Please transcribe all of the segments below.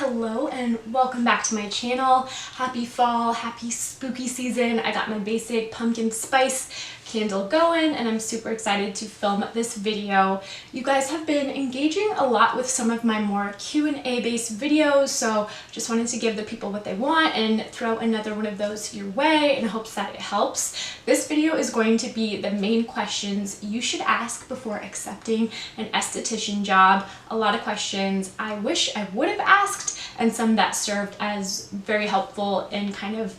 Hello and welcome back to my channel. Happy fall, happy spooky season. I got my basic pumpkin spice candle going and I'm super excited to film this video. You guys have been engaging a lot with some of my more Q&A based videos, so just wanted to give the people what they want and throw another one of those your way in hopes that it helps. This video is going to be the main questions you should ask before accepting an esthetician job. A lot of questions I wish I would have asked and some that served as very helpful in kind of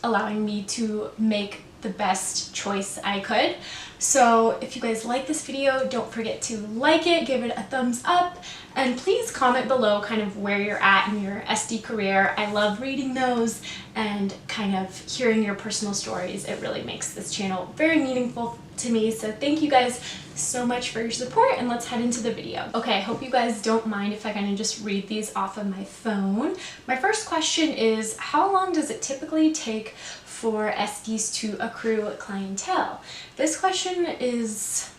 allowing me to make the best choice I could. So if you guys like this video, don't forget to like it, give it a thumbs up, and please comment below kind of where you're at in your SD career. I love reading those and kind of hearing your personal stories. It really makes this channel very meaningful to me. So thank you guys so much for your support and let's head into the video. Okay, I hope you guys don't mind if I kind of just read these off of my phone. My first question is, how long does it typically take for esties to accrue clientele? This question is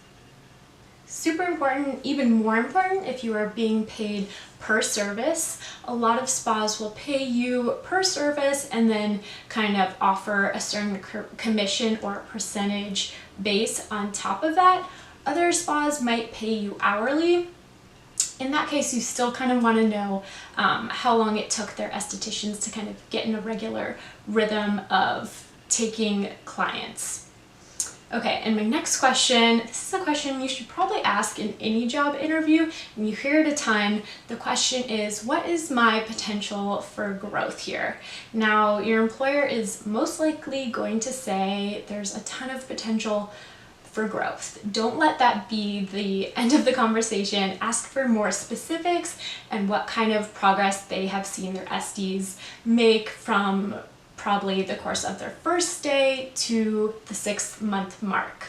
super important, even more important if you are being paid per service. A lot of spas will pay you per service and then kind of offer a certain commission or percentage base on top of that. Other spas might pay you hourly. In that case, you still kind of want to know how long it took their estheticians to kind of get in a regular rhythm of taking clients. Okay, and my next question, this is a question you should probably ask in any job interview, and you hear it a ton. The question is, what is my potential for growth here? Now, your employer is most likely going to say there's a ton of potential for growth. Don't let that be the end of the conversation. Ask for more specifics and what kind of progress they have seen their esties make from probably the course of their first day to the 6-month mark.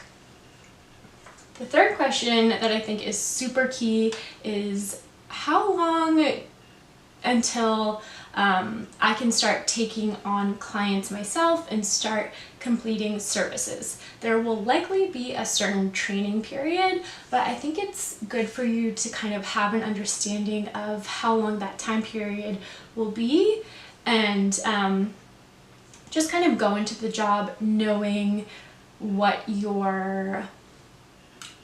The third question that I think is super key is how long until I can start taking on clients myself and start completing services. There will likely be a certain training period, but I think it's good for you to kind of have an understanding of how long that time period will be and just kind of go into the job knowing what your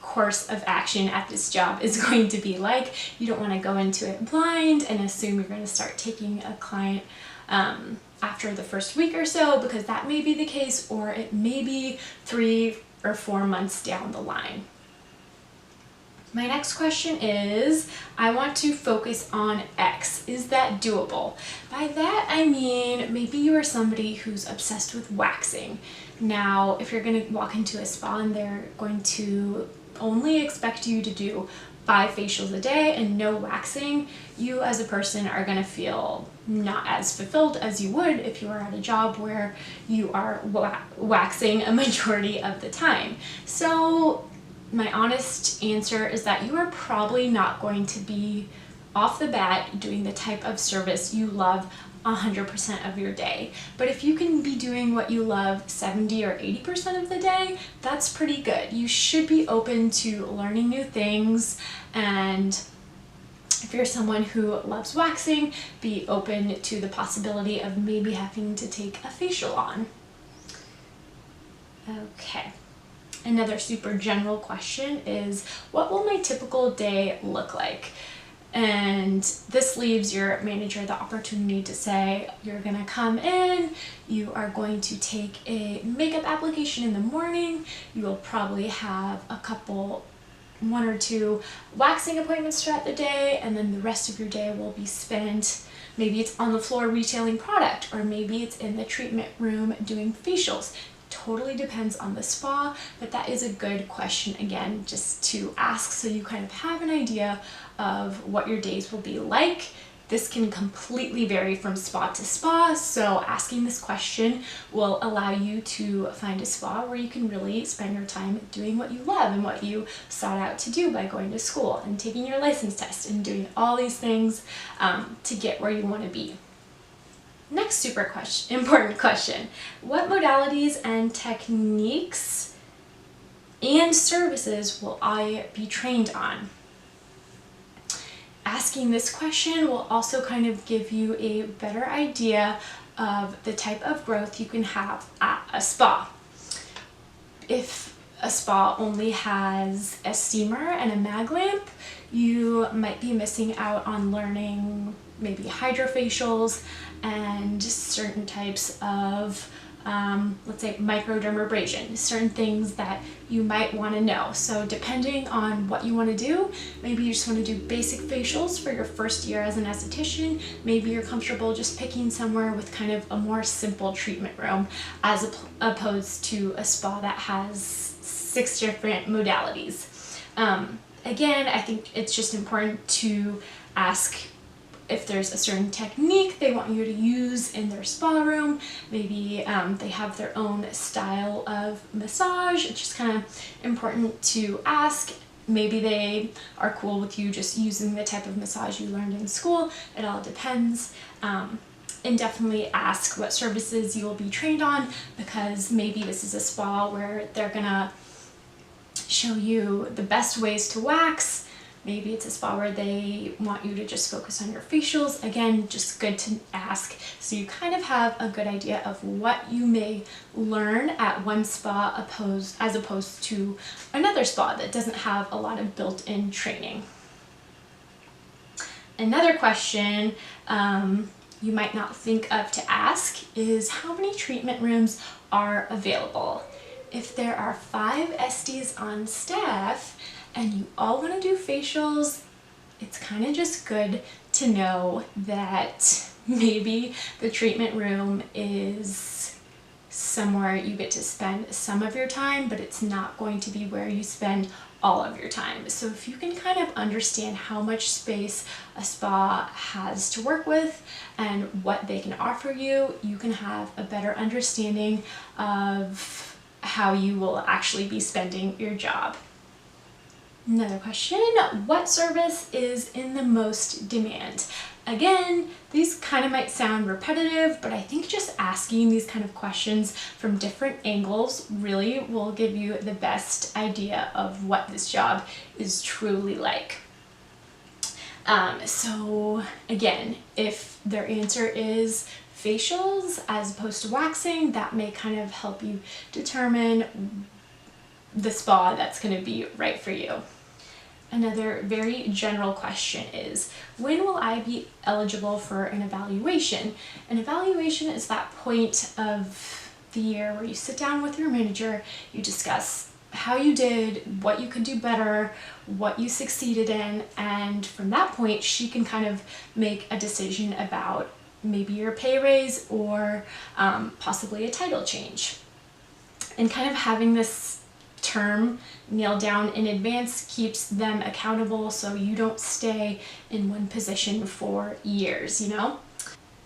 course of action at this job is going to be like. You don't want to go into it blind and assume you're going to start taking a client after the first week or so, because that may be the case, or it may be 3 or 4 months down the line. My next question is, I want to focus on X. Is that doable? By that I mean maybe you are somebody who's obsessed with waxing. Now, if you're going to walk into a spa and they're going to only expect you to do 5 facials a day and no waxing, you as a person are going to feel not as fulfilled as you would if you were at a job where you are waxing a majority of the time. So my honest answer is that you are probably not going to be off the bat doing the type of service you love 100% of your day. But if you can be doing what you love 70 or 80% of the day, that's pretty good. You should be open to learning new things, and if you're someone who loves waxing, be open to the possibility of maybe having to take a facial on. Okay. Another super general question is, what will my typical day look like? And this leaves your manager the opportunity to say, you're gonna come in, you are going to take a makeup application in the morning, you will probably have one or two waxing appointments throughout the day, and then the rest of your day will be spent, maybe it's on the floor retailing product, or maybe it's in the treatment room doing facials. Totally depends on the spa, but that is a good question, again, just to ask so you kind of have an idea of what your days will be like. This can completely vary from spa to spa, so asking this question will allow you to find a spa where you can really spend your time doing what you love and what you sought out to do by going to school and taking your license test and doing all these things to get where you want to be. Next super important question, what modalities and techniques and services will I be trained on? asking this question will also kind of give you a better idea of the type of growth you can have at a spa. If a spa only has a steamer and a mag lamp, you might be missing out on learning maybe hydrofacials and certain types of let's say microdermabrasion, certain things that you might want to know. So depending on what you want to do, maybe you just want to do basic facials for your first year as an esthetician. Maybe you're comfortable just picking somewhere with kind of a more simple treatment room as opposed to a spa that has 6 different modalities. Again, I think it's just important to ask if there's a certain technique they want you to use in their spa room. Maybe they have their own style of massage. It's just kind of important to ask. Maybe they are cool with you just using the type of massage you learned in school. It all depends. And definitely ask what services you will be trained on, because maybe this is a spa where they're gonna show you the best ways to wax. Maybe it's a spa where they want you to just focus on your facials. Again, just good to ask so you kind of have a good idea of what you may learn at one spa as opposed to another spa that doesn't have a lot of built-in training. Another question you might not think of to ask is how many treatment rooms are available. If there are 5 esties on staff and you all want to do facials, it's kind of just good to know that maybe the treatment room is somewhere you get to spend some of your time, but it's not going to be where you spend all of your time. So if you can kind of understand how much space a spa has to work with and what they can offer you, you can have a better understanding of how you will actually be spending your job. Another question, what service is in the most demand? Again, these kind of might sound repetitive, but I think just asking these kind of questions from different angles really will give you the best idea of what this job is truly like. So again, if their answer is facials as opposed to waxing, that may kind of help you determine the spa that's going to be right for you. Another very general question is, when will I be eligible for an evaluation? An evaluation is that point of the year where you sit down with your manager, you discuss how you did, what you could do better, what you succeeded in, and from that point she can kind of make a decision about maybe your pay raise or possibly a title change. And kind of having this term nailed down in advance keeps them accountable so you don't stay in one position for years, you know?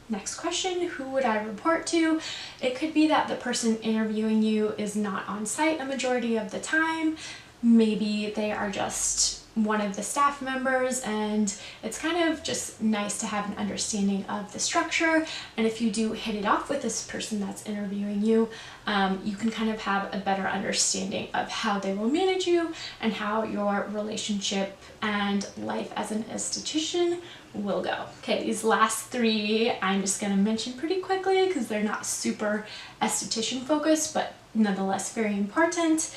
Next question, who would I report to? It could be that the person interviewing you is not on site a majority of the time. Maybe they are just one of the staff members, and it's kind of just nice to have an understanding of the structure. And if you do hit it off with this person that's interviewing you, you can kind of have a better understanding of how they will manage you and how your relationship and life as an esthetician will go. Okay, these last 3 I'm just going to mention pretty quickly because they're not super esthetician focused, but nonetheless very important.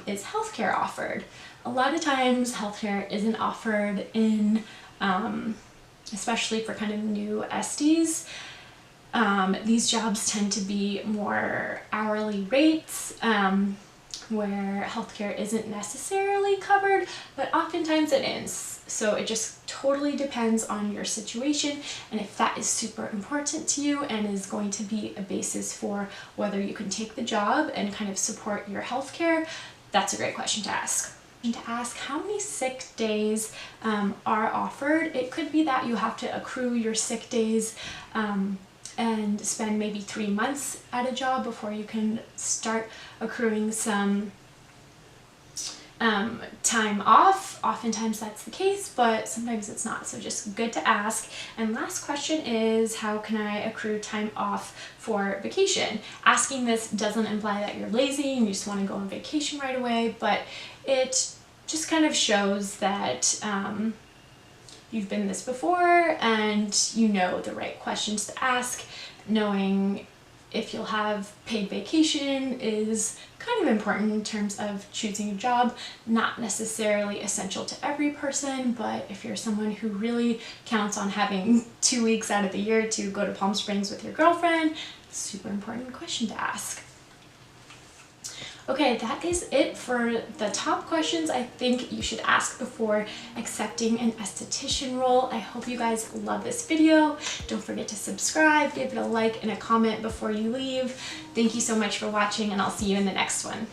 Is healthcare offered? A lot of times healthcare isn't offered in, especially for kind of new esties. These jobs tend to be more hourly rates, where healthcare isn't necessarily covered, but oftentimes it is. So it just totally depends on your situation, and if that is super important to you and is going to be a basis for whether you can take the job and kind of support your healthcare, that's a great question to ask. And to ask how many sick days are offered. It could be that you have to accrue your sick days and spend maybe 3 months at a job before you can start accruing some time off. Oftentimes that's the case, but sometimes it's not, so just good to ask. And last question is, how can I accrue time off for vacation? Asking this doesn't imply that you're lazy and you just want to go on vacation right away, but it just kind of shows that you've been this before and you know the right questions to ask. Knowing if you'll have paid vacation is kind of important in terms of choosing a job. Not necessarily essential to every person, but if you're someone who really counts on having 2 weeks out of the year to go to Palm Springs with your girlfriend, super important question to ask. Okay, that is it for the top questions I think you should ask before accepting an esthetician role. I hope you guys love this video. Don't forget to subscribe, give it a like and a comment before you leave. Thank you so much for watching, and I'll see you in the next one.